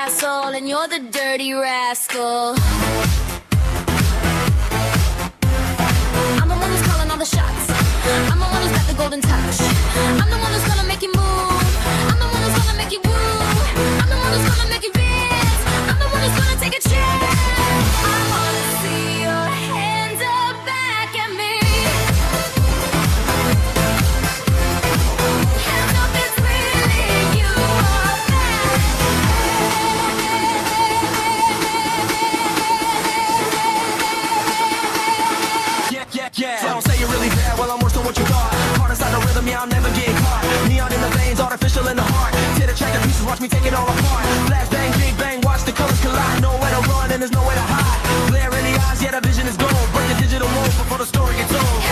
asshole and you're the dirty rascal. I'm the one who's calling all the shots. I'm the one who's got the golden touch. I'm the one who's gonna make you move. I'm the one who's gonna make you woo. I'm the one who's gonna make you dance. I'm the one who's gonna take a chance. I wanna see your hands up back at me. Hands up, it's really you are back. Yeah. Don't say you're really bad, well I'm worse than what you thought. Hard inside the rhythm, yeah, I'll never get caught. Neon in the veins, artificial in the heart. Tear the track to pieces, watch me take it all apart. Flash bang, big bang, watch the colors collide. Nowhere to run and there's nowhere to hide. Glare in the eyes, yeah, the vision is gold. Break the digital mold before the story gets old.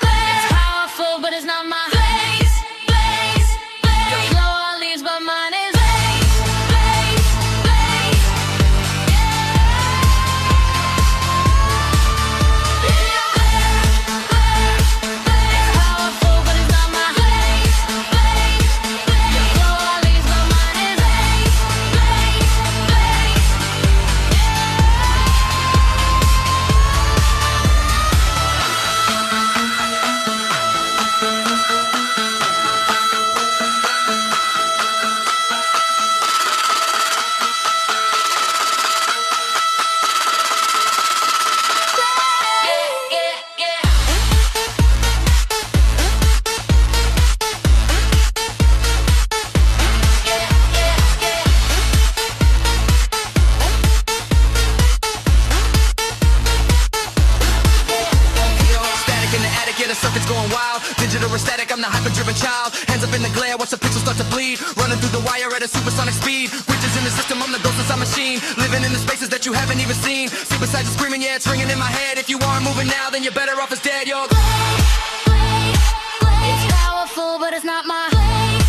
It's powerful, but it's not my blaze. Your flow all leaves, but mine is blaze. Powerful, but it's not my blaze. Your flow all leaves, but mine is blaze. Static in the attic, yeah, the circuit's going wild. Digital or static, I'm the hyper-driven child. Hands up in the glare, watch the pixels start to bleed. Running through the wire at a supersonic speed. Witches in the system, I'm the ghost inside machine. Living in the spaces that you haven't even seen. See beside you screaming, yeah, it's ringing in my head. If you aren't moving now, then you're better off as dead. You're It's powerful, but it's not my blaze.